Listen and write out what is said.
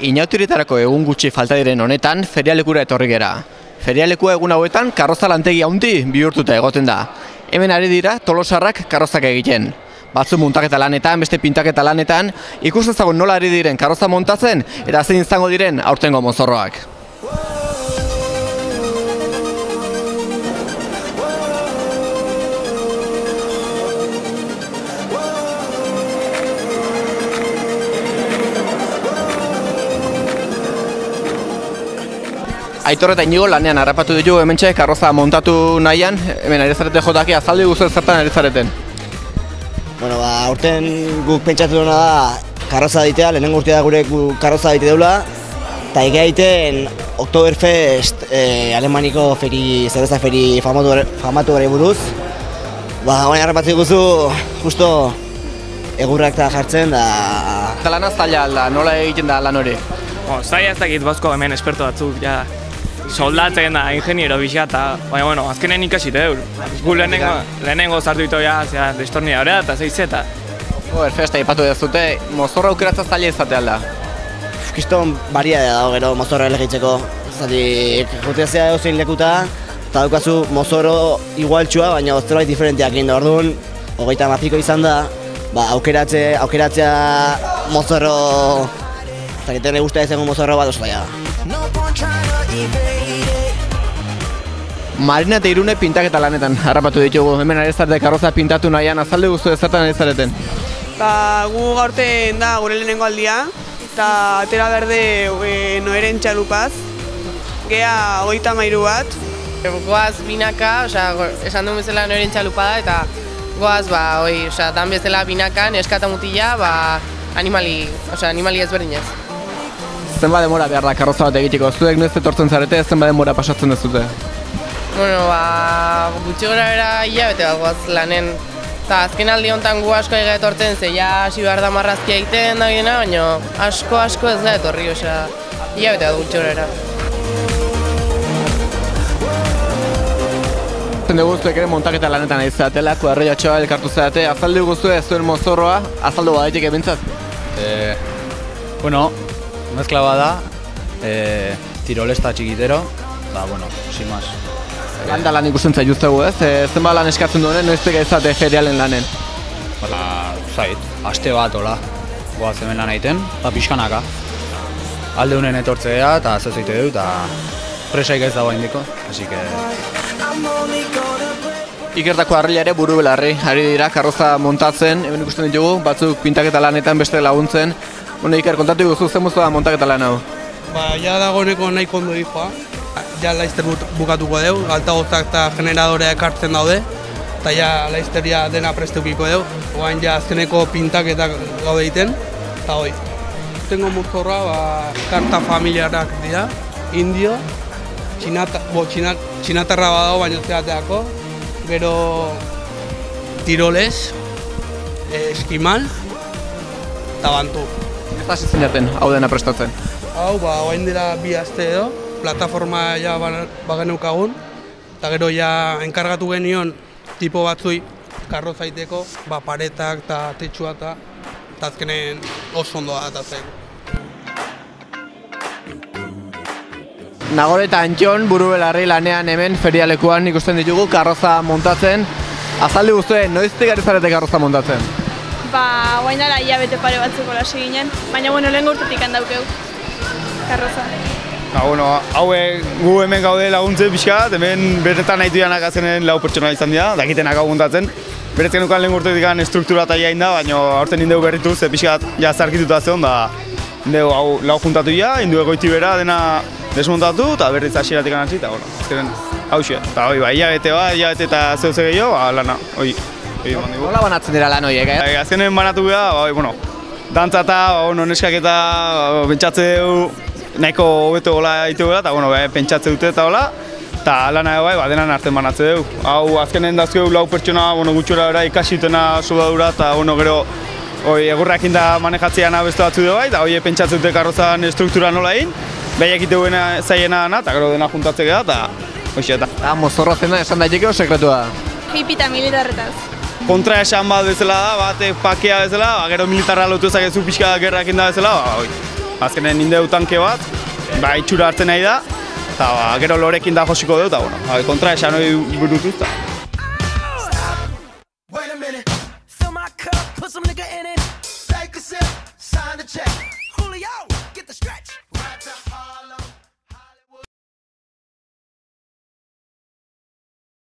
Inautiritarako egun gutxi falta diren honetan, ferialekura etorri gera. Ferialekua egun hauetan karroza lantegi handi bihurtuta egoten da. Hemen ari dira tolosarrak karrozak egiten. Batzu muntaketa lanetan, beste pintaketa lanetan, ikustezagun nola ari diren karroza montatzen eta zein izango diren aurtengo mozorroak. Aitor eta Inigo lanean harrapatu ditugu hementxe karroza montatu nahian, hemen ari zarete jotaki azaldu guztu zertan ari zareten. Bueno, aurten guk pentsatu duena da karroza ditea, lehenengo urtea da gure karroza dite deula, eta egiten Oktoberfest Alemaniko zerbeza feri famatu gara buruz. Baina harrapatu guzu, justo egurrak eta jartzen da... Eta lan zaila alda, nola egiten da lan hori? Zaila ez dakit bazko hemen esperto batzuk, ja, soldatzen da, ingeniero bisa, eta baina, bueno, azkenen ikasi deur. Gu lehenengo zartu ditu ja, destornia horrea eta zeizeta. Oktoberfesta ipatu dezute, mozorra aukeratza zaila izate alda. Kiston baria dago gero mozorra elegitzeko. Zatik, juteazea egozein lekuta, eta daukazu mozoro igualtxua, baina zerbait diferenteak egin da orduan, 30 izan da, aukeratzea mozorro, zaketen eguztea izango mozorro bat oso baina. Marina eta Irune pintaketa lanetan harrapatu ditugu, hemen ari zarete karroza pintatu nahian, azalde guztu ezertan ari zareten. Gu gaurten da gure lehenengo aldia, eta atera berde Noeren txalupaz, gea 33 bat. Goaz binaka, esan duen bezala Noeren txalupa da, eta goaz, dan bezala binaka, neskata mutila, animali ezberdinez. Zenba demora behar da karroza bat egiteko, zuek noiz etortzen zarete, zenba demora pasatzen dezute? Bueno, gutxi gora bera hilabete bat goaz lanen. Eta azken aldi honetan gu asko ega etortzen, ze ja hasi behar da marrazkia egiten da gina, baina asko ez da etorri, hilabete bat gutxi gora bera. Zende guztuek ere montaketa lanetan ari zeatela, kuadrillatxoa elkartu zeate, azaldu guztu ez zuen mozorroa, azaldu badaitik ebintzat? Bueno, mezkla bada, tirolesta txikitero, sin más. Landa lan ikusten zaituztegu ez? Zenba lan eskatzen duen, noiztek ezate ferialen lanen? Zait, aste bat hola, goaz hemen lan egiten, eta pixkanaka. Alde honen etortzea eta zezoite du, eta presaik ez dago indiko, así que... Ikertako harrila ere buru belarri, ari dira karroza montatzen, hemen ikusten ditugu, batzuk pintaketa lanetan beste laguntzen. Iker, kontatu guzu, zen moztu da montaketa lan hau? Ja dagoeneko nahiko ondo dihoa, ja laizter bukatuko dugu, altagozak eta generadorea ekartzen daude, eta ja laizteria dena presteukiko dugu, oain ja azkeneko pintaketak gaude egiten, eta hoi. Tengo mozorra, karta familiarak dira, indio, txinatarra badago baino zeateako, gero tiroles, eskimal, eta bantu. Ez hasi zinaten, hau dena prestatzen? Hau, oain dira 2 aste edo, plataforma ja bageneukagun, eta gero ja enkargatu genion tipo batzui karroza egiteko, paretak eta tetxua eta azkenen oso ondoa eta zaigu. Nagore eta Antxon buru belarri lanean hemen ferialekuan ikusten ditugu karroza montatzen. Azaldu guztue, noiztik ari zarete karroza montatzen? Guain dara hilabete pare batzuko lasi ginen, baina lehen urtetik handaukeu karroza. Gu hemen gaude laguntzen pixka, hemen beretan nahitu janak azenen 4 pertsona izan dira, dakitenak hau montatzen. Beretzen nukan lehen urtetik struktura eta jain da, baina aurten indegu berritu, ze pixka zarkituta zeon, da indegu hau lau juntatu ja, indegu egoiti bera dena desmontatu, eta berriz hasieratik anatzi, eta azkenen hauxe. Eta hilabete eta zehuz gehiago, lana, hoi. Nola banatzen dira lan horiek, Azkenen banatu gara, dantza eta neskak eta pentsatze dugu nahiko hobeto gola egite gola, eta pentsatze dute eta gola, eta lana denan arten banatze dugu. Hau azkenen dazkeu 4 pertsona gutxora bera ikasi dutena soldadura, eta gero egurrak inda manejatzeana beste batzu dugu, eta pentsatze dute karrozan struktura nola egin, behiak ite duena zaiena dena, eta gero dena juntatze gara, eta hoxe eta. Mozorro zena esan daiteke o sekretua? Hippie eta militarretaz. Kontra esan bat bezala da, bate pakea bezala, gero militarra lotu ezakezu pixka gerrak inda bezala, azkenen nindeu tanke bat, ba, itxura hartzen nahi da, eta ba, gero lorekin da josiko dut, eta bueno, kontra esan hori burutuz, eta. Put some nigga in it. Take a sip, sign the check. Julio, get the stretch.